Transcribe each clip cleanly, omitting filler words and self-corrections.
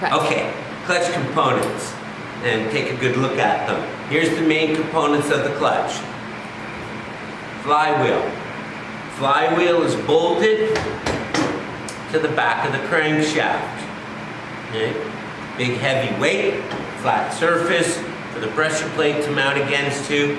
Okay, clutch components. And take a good look at them. Here's the main components of the clutch. Flywheel. Flywheel is bolted to the back of the crankshaft. Okay? Big heavy weight, flat surface for the pressure plate to mount against to,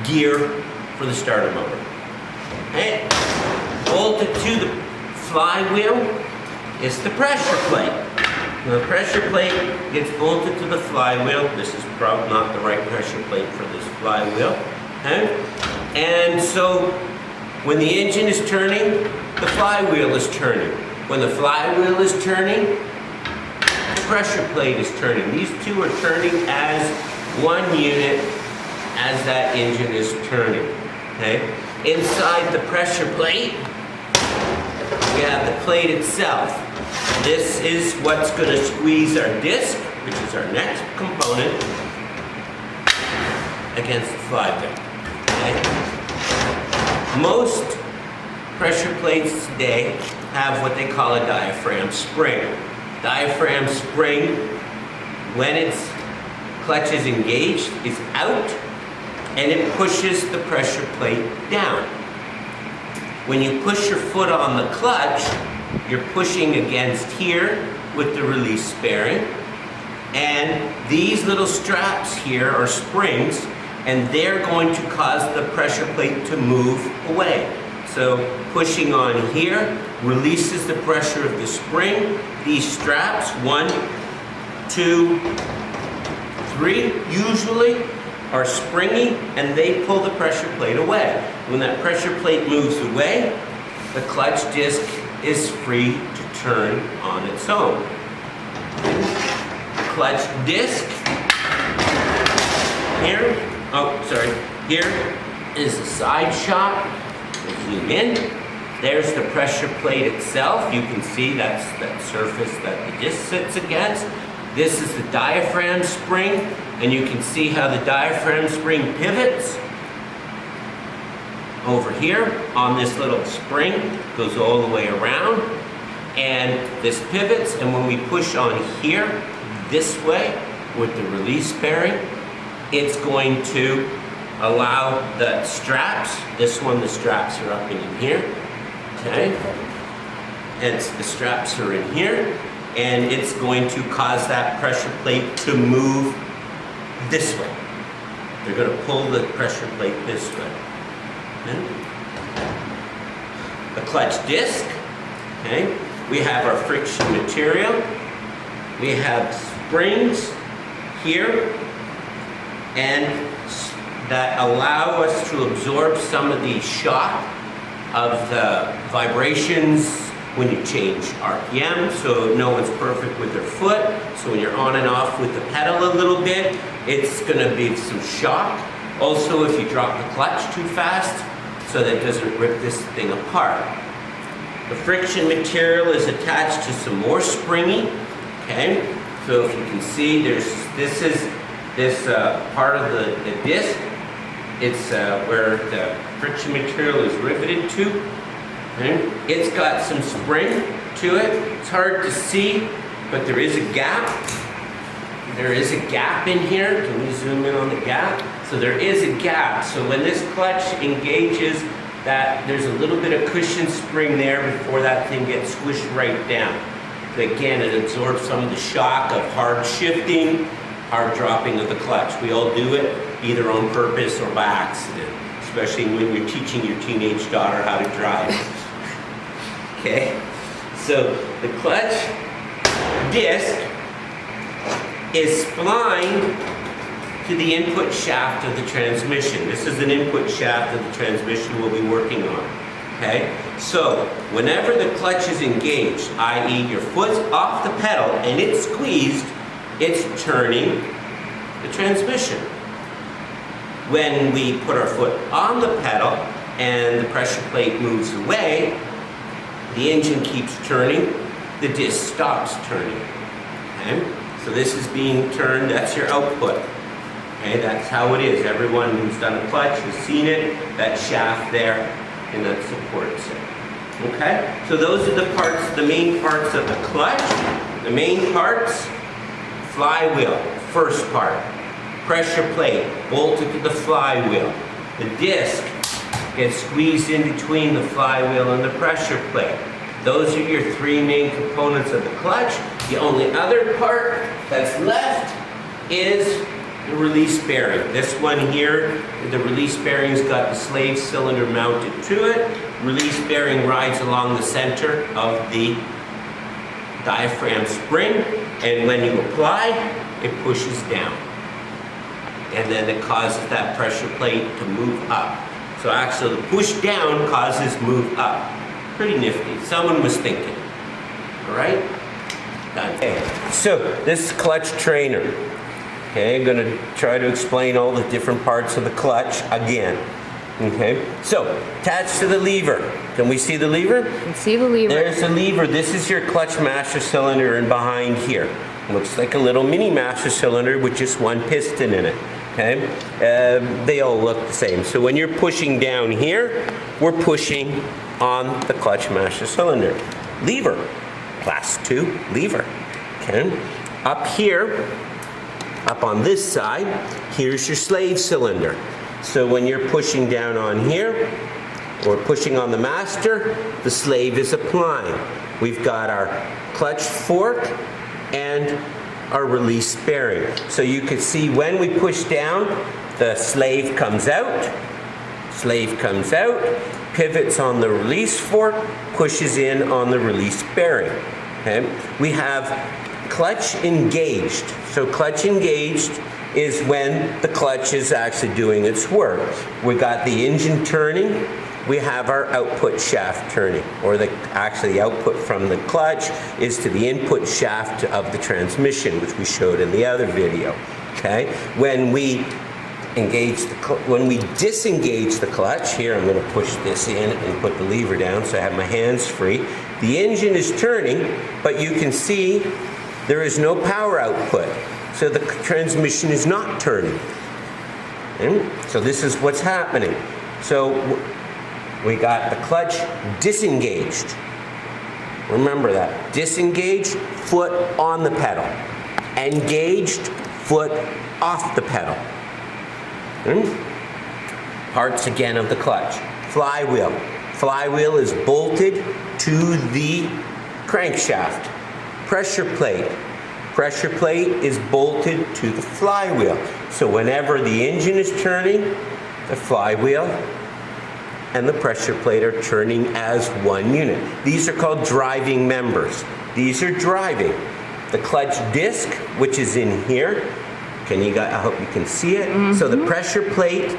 gear for the starter motor. Okay? Bolted to the flywheel is the pressure plate. When the pressure plate gets bolted to the flywheel, this is probably not the right pressure plate for this flywheel. Okay? And so when the engine is turning, the flywheel is turning. When the flywheel is turning, the pressure plate is turning. These two are turning as one unit as that engine is turning. Okay? Inside the pressure plate, we have the plate itself. This is what's going to squeeze our disc, which is our next component, against the flywheel. Okay? Most pressure plates today have what they call a diaphragm spring. Diaphragm spring, when its clutch is engaged, is out, and it pushes the pressure plate down. When you push your foot on the clutch, you're pushing against here with the release bearing, and these little straps here are springs, and they're going to cause the pressure plate to move away. So pushing on here releases the pressure of the spring. These straps, 1, 2, 3, usually are springy, and they pull the pressure plate away. When that pressure plate moves away, the clutch disc is free to turn on its own. Clutch disc here, here is the side shot. We'll zoom in. There's the pressure plate itself. You can see that's that surface that the disc sits against. This is the diaphragm spring, and you can see how the diaphragm spring pivots over here on this little spring, goes all the way around, and this pivots, and when we push on here this way with the release bearing, it's going to allow the straps, this one the straps are up in here, okay, and the straps are in here, and it's going to cause that pressure plate to move this way. They're going to pull the pressure plate this way. The clutch disc, okay, we have our friction material, we have springs here, and that allow us to absorb some of the shock of the vibrations when you change RPM, so no one's perfect with their foot, so when you're on and off with the pedal a little bit, it's going to be some shock. Also, if you drop the clutch too fast, so that it doesn't rip this thing apart. The friction material is attached to some more springy, okay? So if you can see, this part of the disc, it's where the friction material is riveted to. Okay? It's got some spring to it. It's hard to see, but there is a gap. There is a gap in here. Can we zoom in on the gap? So there is a gap. So when this clutch engages, that there's a little bit of cushion spring there before that thing gets squished right down. So again, it absorbs some of the shock of hard shifting, hard dropping of the clutch. We all do it either on purpose or by accident, especially when you're teaching your teenage daughter how to drive. Okay? So the clutch disc is splined to the input shaft of the transmission. This is an input shaft of the transmission we'll be working on. Okay? So whenever the clutch is engaged, i.e. your foot's off the pedal and it's squeezed, it's turning the transmission. When we put our foot on the pedal and the pressure plate moves away, the engine keeps turning, the disc stops turning. Okay? So this is being turned, that's your output. Okay, that's how it is. Everyone who's done a clutch has seen it, that shaft there, and that supports it. Okay, so those are the parts, the main parts of the clutch. The main parts Flywheel, first part. Pressure plate bolted to the flywheel. The disc gets squeezed in between the flywheel and the pressure plate. Those are your three main components of the clutch. The only other part that's left is the release bearing. This one here, the release bearing's got the slave cylinder mounted to it. Release bearing rides along the center of the diaphragm spring, and when you apply, it pushes down. And then it causes that pressure plate to move up. So actually the push down causes move up. Pretty nifty. Someone was thinking. All right? Done. Okay. So this is clutch trainer. Okay, I'm going to try to explain all the different parts of the clutch again. Okay, so attached to the lever. Can we see the lever? You can see the lever. There's the lever. This is your clutch master cylinder, and behind here looks like a little mini master cylinder with just one piston in it. Okay, they all look the same. So when you're pushing down here, we're pushing on the clutch master cylinder. Lever, class 2 lever. Okay, up here, up on this side, here's your slave cylinder. So when you're pushing down on here, or pushing on the master, the slave is applying. We've got our clutch fork and our release bearing. So you can see when we push down, the slave comes out, pivots on the release fork, pushes in on the release bearing. Okay? We have clutch engaged. So clutch engaged is when the clutch is actually doing its work. We got the engine turning, we have our output shaft turning, or actually the output from the clutch is to the input shaft of the transmission, which we showed in the other video. Okay, when we disengage the clutch, here I'm going to push this in and put the lever down so I have my hands free. The engine is turning, but you can see there is no power output, so the transmission is not turning. Okay? So this is what's happening. So we got the clutch disengaged. Remember that. Disengaged, foot on the pedal. Engaged, foot off the pedal. Parts again of the clutch. Flywheel. Flywheel is bolted to the crankshaft. Pressure plate. Pressure plate is bolted to the flywheel. So whenever the engine is turning, the flywheel and the pressure plate are turning as one unit. These are called driving members. These are driving. The clutch disc, which is in here, I hope you can see it. Mm-hmm. So the pressure plate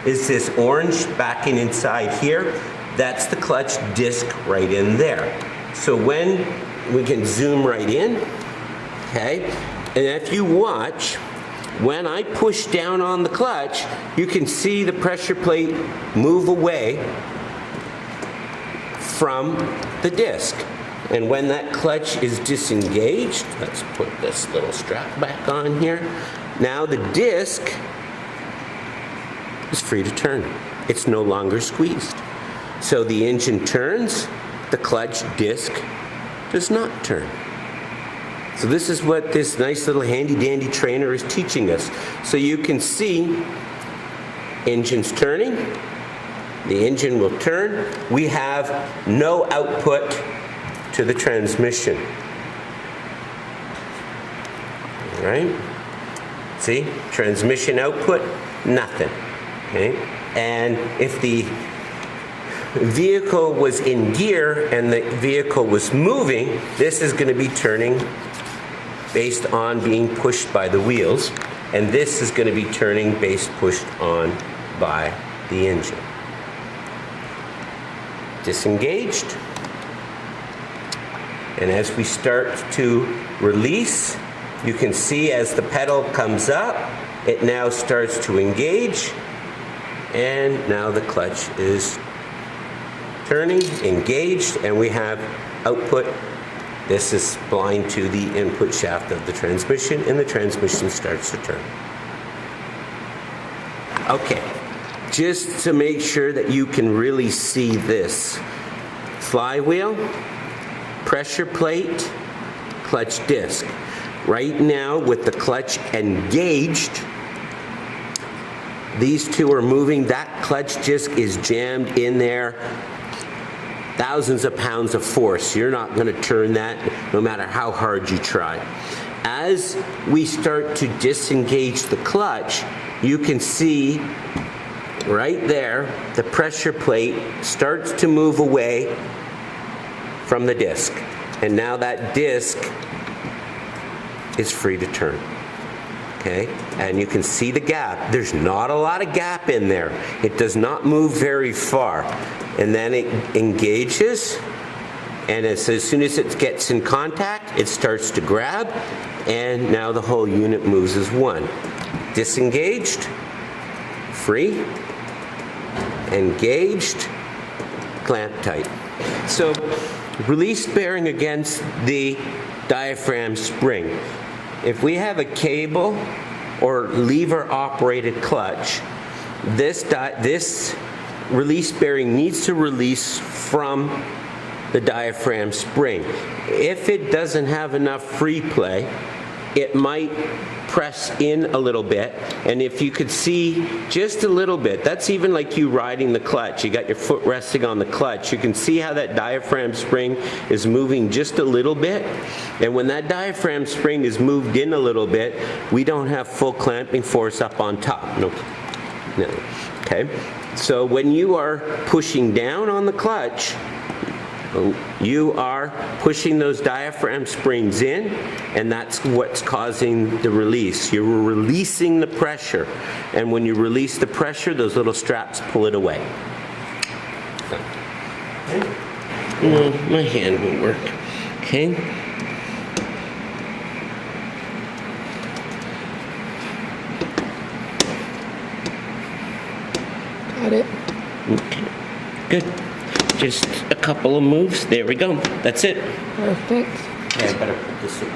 is this orange backing inside here. That's the clutch disc right in there. So when we can zoom right in, okay, and if you watch, when I push down on the clutch, you can see the pressure plate move away from the disc. And when that clutch is disengaged, let's put this little strap back on here. Now the disc is free to turn. It's no longer squeezed. So the engine turns, the clutch disc does not turn. So this is what this nice little handy dandy trainer is teaching us. So you can see engine's turning, the engine will turn. We have no output to the transmission. All right? See, transmission output, nothing. Okay? And if the vehicle was in gear and the vehicle was moving, this is going to be turning based on being pushed by the wheels, and this is going to be turning pushed on by the engine. Disengaged, and as we start to release, you can see as the pedal comes up, it now starts to engage, and now the clutch is turning, engaged, and we have output. This is blind to the input shaft of the transmission, and the transmission starts to turn. Okay, just to make sure that you can really see this. Flywheel, pressure plate, clutch disc. Right now, with the clutch engaged, these two are moving. That clutch disc is jammed in there. Thousands of pounds of force. You're not going to turn that no matter how hard you try. As we start to disengage the clutch, you can see right there the pressure plate starts to move away from the disc. And now that disc is free to turn. Okay, and you can see the gap. There's not a lot of gap in there. It does not move very far. And then it engages, and as soon as it gets in contact, it starts to grab, and now the whole unit moves as one. Disengaged, free, engaged, clamp tight. So, release bearing against the diaphragm spring. If we have a cable or lever operated clutch, this release bearing needs to release from the diaphragm spring. If it doesn't have enough free play, it might press in a little bit, and if you could see just a little bit, that's even like you riding the clutch. You got your foot resting on the clutch. You can see how that diaphragm spring is moving just a little bit, and when that diaphragm spring is moved in a little bit, we don't have full clamping force up on top. No. Okay? So when you are pushing down on the clutch, you are pushing those diaphragm springs in, and that's what's causing the release. You're releasing the pressure, and when you release the pressure, those little straps pull it away. My hand won't work. Okay. Got it. Okay. Good. Just a couple of moves. There we go. That's it. Perfect. Okay, I better put this away.